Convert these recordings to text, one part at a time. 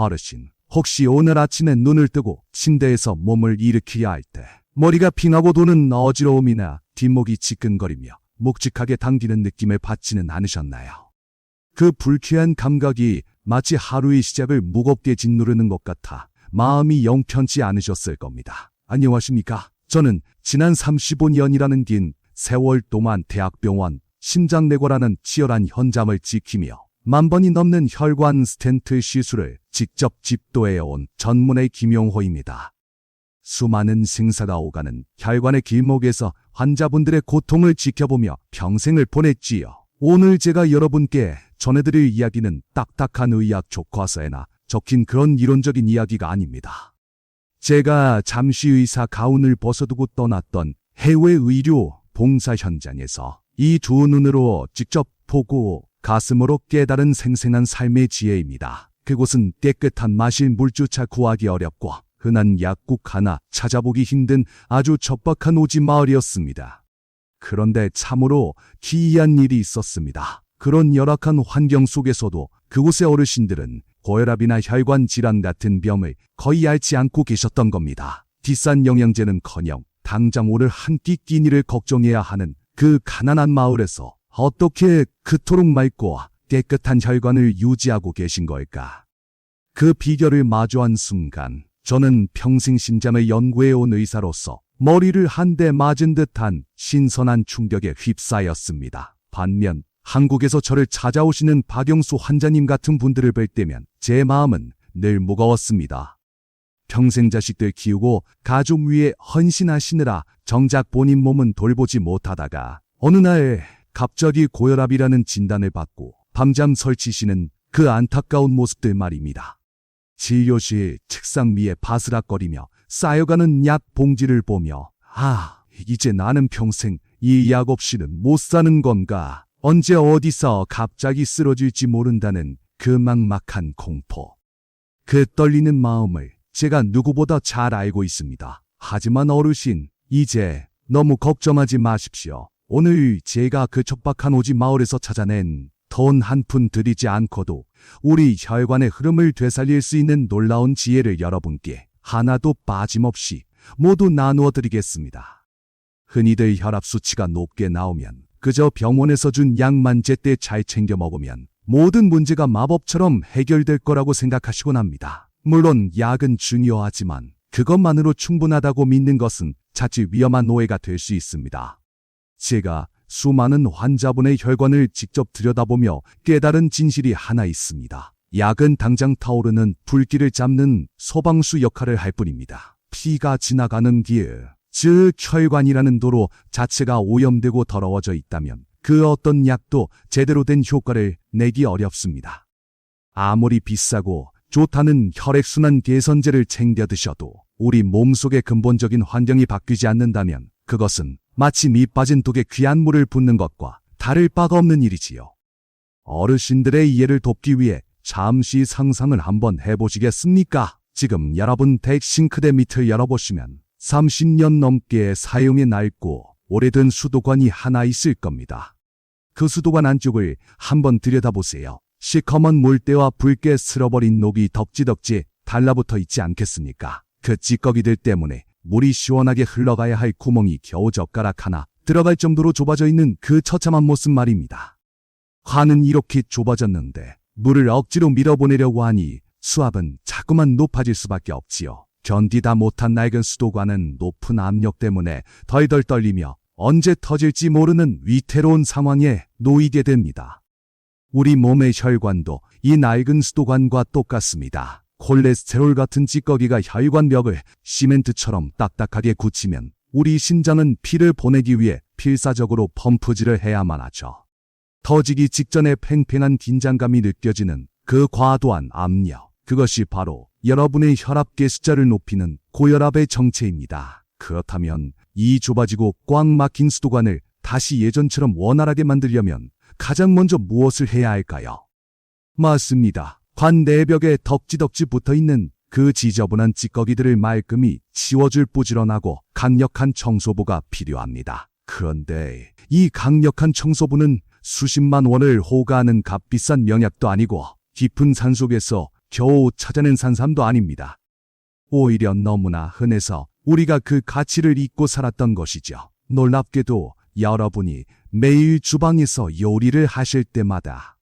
어르신, 혹시 오늘 아침에 눈을 뜨고 침대에서 몸을 일으켜야 할 때 머리가 빙하고 도는 어지러움이나 뒷목이 지끈거리며 묵직하게 당기는 느낌을 받지는 않으셨나요? 그 불쾌한 감각이 마치 하루의 시작을 무겁게 짓누르는 것 같아 마음이 영 편치 않으셨을 겁니다. 안녕하십니까? 저는 지난 35년이라는 긴 세월 동안 대학병원 심장내과라는 치열한 현장을 지키며 만 번이 넘는 혈관 스텐트 시술을 직접 집도해온 전문의 김용호입니다. 수많은 생사가 오가는 혈관의 길목에서 환자분들의 고통을 지켜보며 평생을 보냈지요. 오늘 제가 여러분께 전해드릴 이야기는 딱딱한 의학 교과서에나 적힌 그런 이론적인 이야기가 아닙니다. 제가 잠시 의사 가운을 벗어두고 떠났던 해외 의료 봉사 현장에서 이 두 눈으로 직접 보고 가슴으로 깨달은 생생한 삶의 지혜입니다. 그곳은 깨끗한 마실 물조차 구하기 어렵고 흔한 약국 하나 찾아보기 힘든 아주 척박한 오지 마을이었습니다. 그런데 참으로 기이한 일이 있었습니다. 그런 열악한 환경 속에서도 그곳의 어르신들은 고혈압이나 혈관 질환 같은 병을 거의 앓지 않고 계셨던 겁니다. 비싼 영양제는커녕 당장 오늘 한 끼 끼니를 걱정해야 하는 그 가난한 마을에서 어떻게 그토록 맑고 깨끗한 혈관을 유지하고 계신 걸까? 그 비결을 마주한 순간 저는 평생 신장을 연구해온 의사로서 머리를 한 대 맞은 듯한 신선한 충격에 휩싸였습니다. 반면 한국에서 저를 찾아오시는 박영수 환자님 같은 분들을 뵐 때면 제 마음은 늘 무거웠습니다. 평생 자식들 키우고 가족 위에 헌신하시느라 정작 본인 몸은 돌보지 못하다가 어느 날 갑자기 고혈압이라는 진단을 받고 밤잠 설치시는 그 안타까운 모습들 말입니다. 진료실 책상 위에 바스락거리며 쌓여가는 약 봉지를 보며 이제 나는 평생 이 약 없이는 못 사는 건가? 언제 어디서 갑자기 쓰러질지 모른다는 그 막막한 공포. 그 떨리는 마음을 제가 누구보다 잘 알고 있습니다. 하지만 어르신, 이제 너무 걱정하지 마십시오. 오늘 제가 그 척박한 오지 마을에서 찾아낸 돈 한 푼 들이지 않고도 우리 혈관의 흐름을 되살릴 수 있는 놀라운 지혜를 여러분께 하나도 빠짐없이 모두 나누어 드리겠습니다. 흔히들 혈압 수치가 높게 나오면 그저 병원에서 준 약만 제때 잘 챙겨 먹으면 모든 문제가 마법처럼 해결될 거라고 생각하시곤 합니다. 물론 약은 중요하지만 그것만으로 충분하다고 믿는 것은 자칫 위험한 오해가 될 수 있습니다. 제가 수많은 환자분의 혈관을 직접 들여다보며 깨달은 진실이 하나 있습니다. 약은 당장 타오르는 불길을 잡는 소방수 역할을 할 뿐입니다. 피가 지나가는 길, 즉 혈관이라는 도로 자체가 오염되고 더러워져 있다면 그 어떤 약도 제대로 된 효과를 내기 어렵습니다. 아무리 비싸고 좋다는 혈액순환 개선제를 챙겨 드셔도 우리 몸속의 근본적인 환경이 바뀌지 않는다면 그것은 마치 밑 빠진 독에 귀한 물을 붓는 것과 다를 바가 없는 일이지요. 어르신들의 이해를 돕기 위해 잠시 상상을 한번 해보시겠습니까? 지금 여러분 댁 싱크대 밑을 열어보시면 30년 넘게 사용해 낡고 오래된 수도관이 하나 있을 겁니다. 그 수도관 안쪽을 한번 들여다보세요. 시커먼 물때와 붉게 쓸어버린 녹이 덕지덕지 달라붙어 있지 않겠습니까? 그 찌꺼기들 때문에 물이 시원하게 흘러가야 할 구멍이 겨우 젓가락 하나 들어갈 정도로 좁아져 있는 그 처참한 모습 말입니다. 관은 이렇게 좁아졌는데 물을 억지로 밀어보내려고 하니 수압은 자꾸만 높아질 수밖에 없지요. 견디다 못한 낡은 수도관은 높은 압력 때문에 덜덜 떨리며 언제 터질지 모르는 위태로운 상황에 놓이게 됩니다. 우리 몸의 혈관도 이 낡은 수도관과 똑같습니다. 콜레스테롤 같은 찌꺼기가 혈관벽을 시멘트처럼 딱딱하게 굳히면 우리 심장은 피를 보내기 위해 필사적으로 펌프질을 해야만 하죠. 터지기 직전에 팽팽한 긴장감이 느껴지는 그 과도한 압력, 그것이 바로 여러분의 혈압계 숫자를 높이는 고혈압의 정체입니다. 그렇다면 이 좁아지고 꽉 막힌 수도관을 다시 예전처럼 원활하게 만들려면 가장 먼저 무엇을 해야 할까요? 맞습니다. 관 내벽에 덕지덕지 붙어있는 그 지저분한 찌꺼기들을 말끔히 치워줄 부지런하고 강력한 청소부가 필요합니다. 그런데 이 강력한 청소부는 수십만 원을 호가하는 값비싼 명약도 아니고 깊은 산속에서 겨우 찾아낸 산삼도 아닙니다. 오히려 너무나 흔해서 우리가 그 가치를 잊고 살았던 것이죠. 놀랍게도 여러분이 매일 주방에서 요리를 하실 때마다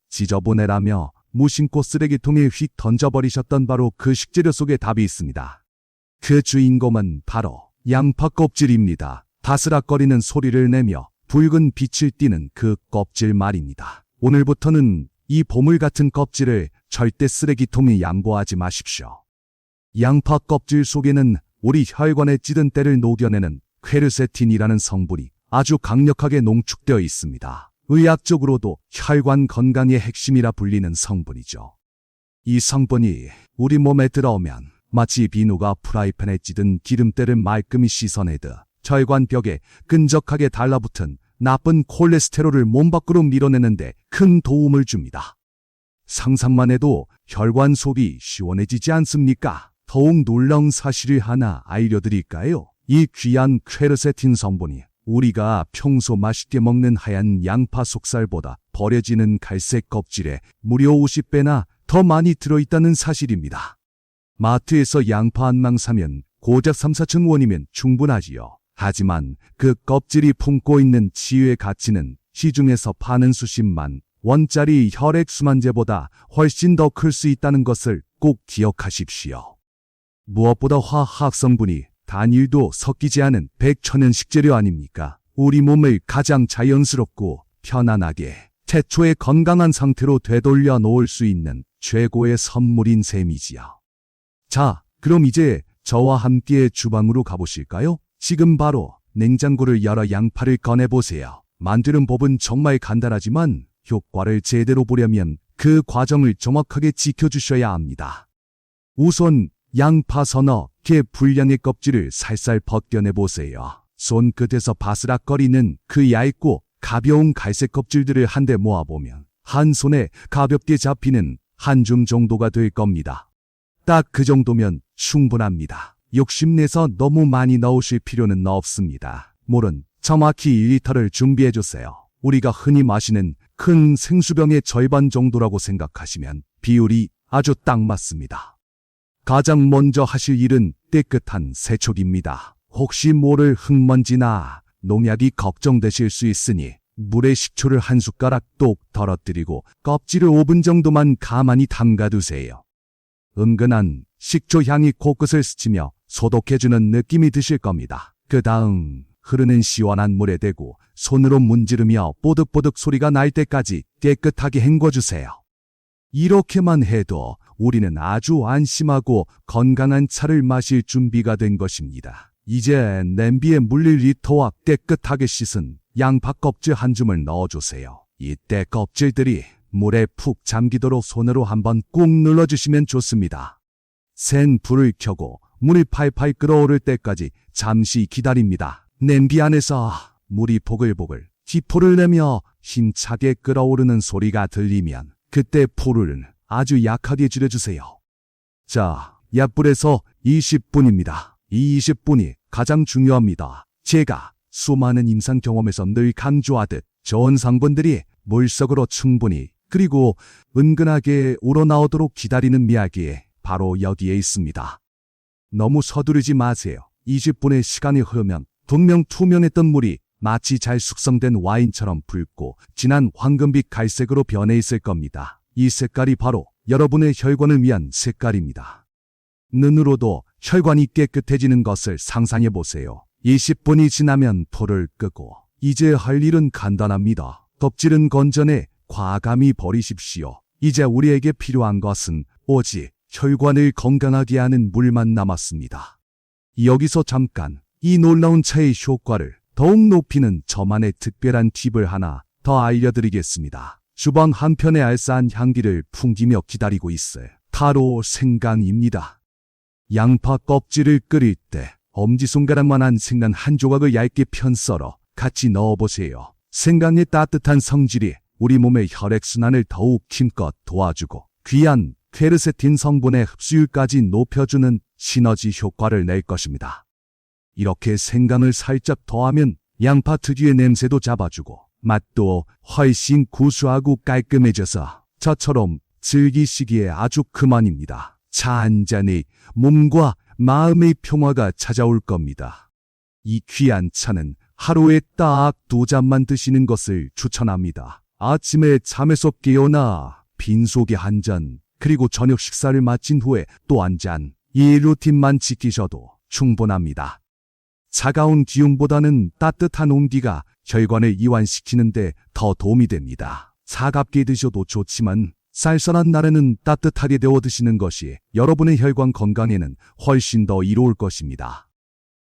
지저분해라며 무심코 쓰레기통에 휙 던져버리셨던 바로 그 식재료 속에 답이 있습니다. 그 주인공은 바로 양파 껍질입니다. 다스락거리는 소리를 내며 붉은 빛을 띠는 그 껍질 말입니다. 오늘부터는 이 보물 같은 껍질을 절대 쓰레기통에 양보하지 마십시오. 양파 껍질 속에는 우리 혈관에 찌든 때를 녹여내는 퀘르세틴이라는 성분이 아주 강력하게 농축되어 있습니다. 의학적으로도 혈관 건강의 핵심이라 불리는 성분이죠. 이 성분이 우리 몸에 들어오면 마치 비누가 프라이팬에 찌든 기름때를 말끔히 씻어내듯 혈관벽에 끈적하게 달라붙은 나쁜 콜레스테롤을 몸 밖으로 밀어내는데 큰 도움을 줍니다. 상상만 해도 혈관 속이 시원해지지 않습니까? 더욱 놀라운 사실을 하나 알려드릴까요? 이 귀한 퀘르세틴 성분이 우리가 평소 맛있게 먹는 하얀 양파 속살보다 버려지는 갈색 껍질에 무려 50배나 더 많이 들어있다는 사실입니다. 마트에서 양파 한 망 사면 고작 3-4천 원이면 충분하지요. 하지만 그 껍질이 품고 있는 치유의 가치는 시중에서 파는 수십만 원짜리 혈액순환제보다 훨씬 더 클 수 있다는 것을 꼭 기억하십시오. 무엇보다 화학 성분이 단일도 섞이지 않은 백천연 식재료 아닙니까? 우리 몸을 가장 자연스럽고 편안하게 태초의 건강한 상태로 되돌려 놓을 수 있는 최고의 선물인 셈이지요. 자, 그럼 이제 저와 함께 주방으로 가보실까요? 지금 바로 냉장고를 열어 양파를 꺼내보세요. 만드는 법은 정말 간단하지만 효과를 제대로 보려면 그 과정을 정확하게 지켜주셔야 합니다. 우선 양파 서너 개 분량의 껍질을 살살 벗겨내보세요. 손끝에서 바스락거리는 그 얇고 가벼운 갈색 껍질들을 한데 모아보면 한 손에 가볍게 잡히는 한 줌 정도가 될 겁니다. 딱 그 정도면 충분합니다. 욕심내서 너무 많이 넣으실 필요는 없습니다. 물은 정확히 1리터를 준비해주세요. 우리가 흔히 마시는 큰 생수병의 절반 정도라고 생각하시면 비율이 아주 딱 맞습니다. 가장 먼저 하실 일은 깨끗한 세척입니다. 혹시 모를 흙먼지나 농약이 걱정되실 수 있으니 물에 식초를 한 숟가락 똑 덜어뜨리고 껍질을 5분 정도만 가만히 담가두세요. 은근한 식초 향이 코끝을 스치며 소독해주는 느낌이 드실 겁니다. 그 다음 흐르는 시원한 물에 대고 손으로 문지르며 뽀득뽀득 소리가 날 때까지 깨끗하게 헹궈주세요. 이렇게만 해도 우리는 아주 안심하고 건강한 차를 마실 준비가 된 것입니다. 이제 냄비에 물 1리터와 깨끗하게 씻은 양파 껍질 한 줌을 넣어주세요. 이때 껍질들이 물에 푹 잠기도록 손으로 한번 꾹 눌러주시면 좋습니다. 센 불을 켜고 물이 팔팔 끓어오를 때까지 잠시 기다립니다. 냄비 안에서 물이 보글보글 기포를 내며 힘차게 끓어오르는 소리가 들리면 그때 불을 아주 약하게 줄여주세요. 자, 약불에서 20분입니다. 이 20분이 가장 중요합니다. 제가 수많은 임상 경험에서 늘 강조하듯 좋은 성분들이 물속으로 충분히 그리고 은근하게 우러나오도록 기다리는 미학이 바로 여기에 있습니다. 너무 서두르지 마세요. 20분의 시간이 흐르면 분명 투명했던 물이 마치 잘 숙성된 와인처럼 붉고 진한 황금빛 갈색으로 변해 있을 겁니다. 이 색깔이 바로 여러분의 혈관을 위한 색깔입니다. 눈으로도 혈관이 깨끗해지는 것을 상상해 보세요. 20분이 지나면 불을 끄고 이제 할 일은 간단합니다. 껍질은 건져내 과감히 버리십시오. 이제 우리에게 필요한 것은 오직 혈관을 건강하게 하는 물만 남았습니다. 여기서 잠깐 이 놀라운 차의 효과를 더욱 높이는 저만의 특별한 팁을 하나 더 알려드리겠습니다. 주방 한편의 알싸한 향기를 풍기며 기다리고 있을 타로 생강입니다. 양파 껍질을 끓일 때 엄지손가락만한 생강 한 조각을 얇게 편 썰어 같이 넣어보세요. 생강의 따뜻한 성질이 우리 몸의 혈액순환을 더욱 힘껏 도와주고 귀한 퀘르세틴 성분의 흡수율까지 높여주는 시너지 효과를 낼 것입니다. 이렇게 생강을 살짝 더하면 양파 특유의 냄새도 잡아주고 맛도 훨씬 구수하고 깔끔해져서 저처럼 즐기시기에 아주 그만입니다. 차 한 잔이 몸과 마음의 평화가 찾아올 겁니다. 이 귀한 차는 하루에 딱 2잔만 드시는 것을 추천합니다. 아침에 잠에서 깨어나 빈속에 한 잔, 그리고 저녁 식사를 마친 후에 또 한 잔, 이 루틴만 지키셔도 충분합니다. 차가운 기운보다는 따뜻한 온기가 혈관을 이완시키는데 더 도움이 됩니다. 차갑게 드셔도 좋지만 쌀쌀한 날에는 따뜻하게 데워 드시는 것이 여러분의 혈관 건강에는 훨씬 더 이로울 것입니다.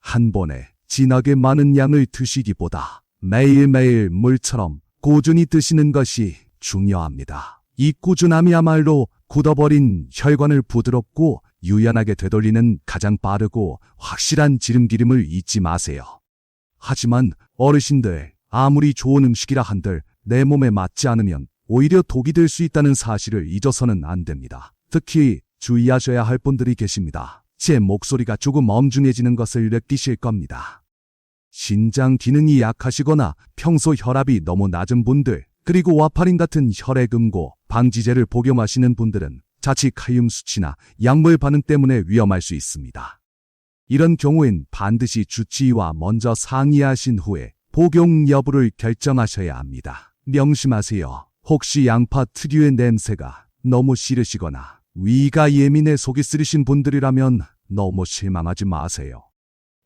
한 번에 진하게 많은 양을 드시기보다 매일매일 물처럼 꾸준히 드시는 것이 중요합니다. 이 꾸준함이야말로 굳어버린 혈관을 부드럽고 유연하게 되돌리는 가장 빠르고 확실한 지름기름을 잊지 마세요. 하지만 어르신들, 아무리 좋은 음식이라 한들 내 몸에 맞지 않으면 오히려 독이 될 수 있다는 사실을 잊어서는 안 됩니다. 특히 주의하셔야 할 분들이 계십니다. 제 목소리가 조금 엄중해지는 것을 느끼실 겁니다. 신장 기능이 약하시거나 평소 혈압이 너무 낮은 분들, 그리고 와파린 같은 혈액음고 방지제를 복용하시는 분들은 자칫 칼륨 수치나 약물 반응 때문에 위험할 수 있습니다. 이런 경우엔 반드시 주치의와 먼저 상의하신 후에 복용 여부를 결정하셔야 합니다. 명심하세요. 혹시 양파 특유의 냄새가 너무 싫으시거나 위가 예민해 속이 쓰리신 분들이라면 너무 실망하지 마세요.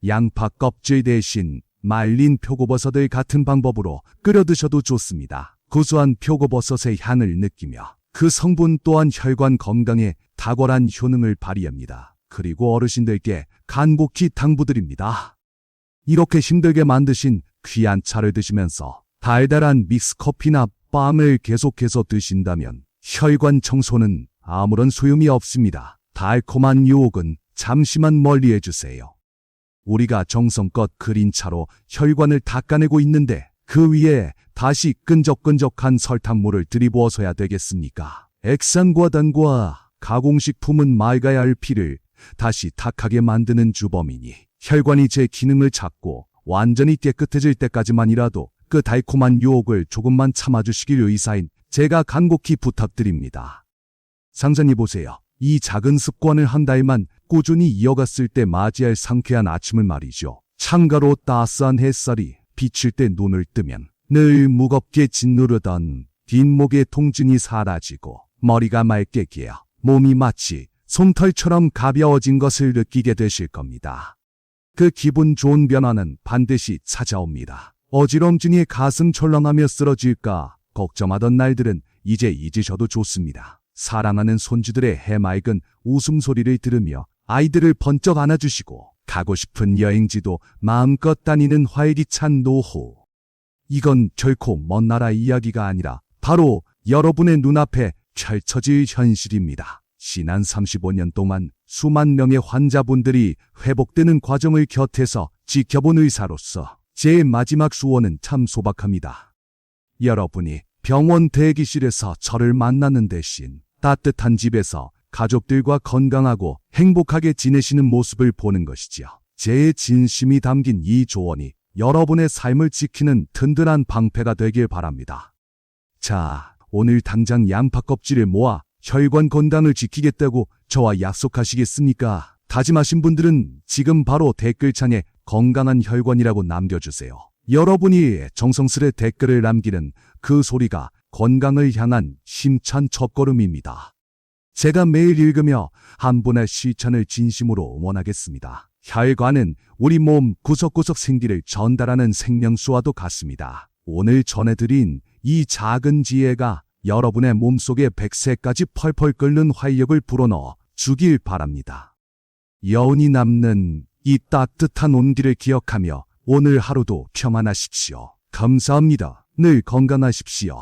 양파 껍질 대신 말린 표고버섯을 같은 방법으로 끓여 드셔도 좋습니다. 고소한 표고버섯의 향을 느끼며 그 성분 또한 혈관 건강에 탁월한 효능을 발휘합니다. 그리고 어르신들께 간곡히 당부드립니다. 이렇게 힘들게 만드신 귀한 차를 드시면서 달달한 믹스커피나 빵을 계속해서 드신다면 혈관 청소는 아무런 소용이 없습니다. 달콤한 유혹은 잠시만 멀리 해주세요. 우리가 정성껏 그린 차로 혈관을 닦아내고 있는데 그 위에 다시 끈적끈적한 설탕물을 들이부어서야 되겠습니까? 액상과당과 가공식품은 맑아야 할 피를 다시 탁하게 만드는 주범이니 혈관이 제 기능을 찾고 완전히 깨끗해질 때까지만이라도 그 달콤한 유혹을 조금만 참아주시길 의사인 제가 간곡히 부탁드립니다. 상상해 보세요. 이 작은 습관을 한 달만 꾸준히 이어갔을 때 맞이할 상쾌한 아침을 말이죠. 창가로 따스한 햇살이 비칠 때 눈을 뜨면 늘 무겁게 짓누르던 뒷목의 통증이 사라지고 머리가 맑게 깨어 몸이 마치 솜털처럼 가벼워진 것을 느끼게 되실 겁니다. 그 기분 좋은 변화는 반드시 찾아옵니다. 어지럼증에 가슴 철렁하며 쓰러질까 걱정하던 날들은 이제 잊으셔도 좋습니다. 사랑하는 손주들의 해맑은 웃음소리를 들으며 아이들을 번쩍 안아주시고 가고 싶은 여행지도 마음껏 다니는 활기찬 노후. 이건 결코 먼 나라 이야기가 아니라 바로 여러분의 눈앞에 펼쳐질 현실입니다. 지난 35년 동안 수만 명의 환자분들이 회복되는 과정을 곁에서 지켜본 의사로서 제 마지막 소원은 참 소박합니다. 여러분이 병원 대기실에서 저를 만나는 대신 따뜻한 집에서 가족들과 건강하고 행복하게 지내시는 모습을 보는 것이지요. 제 진심이 담긴 이 조언이 여러분의 삶을 지키는 든든한 방패가 되길 바랍니다. 자, 오늘 당장 양파 껍질을 모아 혈관 건강을 지키겠다고 저와 약속하시겠습니까? 다짐하신 분들은 지금 바로 댓글창에 건강한 혈관이라고 남겨주세요. 여러분이 정성스레 댓글을 남기는 그 소리가 건강을 향한 힘찬 첫걸음입니다. 제가 매일 읽으며 한 분의 실천을 진심으로 응원하겠습니다. 혈관은 우리 몸 구석구석 생기를 전달하는 생명수와도 같습니다. 오늘 전해드린 이 작은 지혜가 여러분의 몸속에 100세까지 펄펄 끓는 활력을 불어넣어 주길 바랍니다. 여운이 남는 이 따뜻한 온기를 기억하며 오늘 하루도 평안하십시오. 감사합니다. 늘 건강하십시오.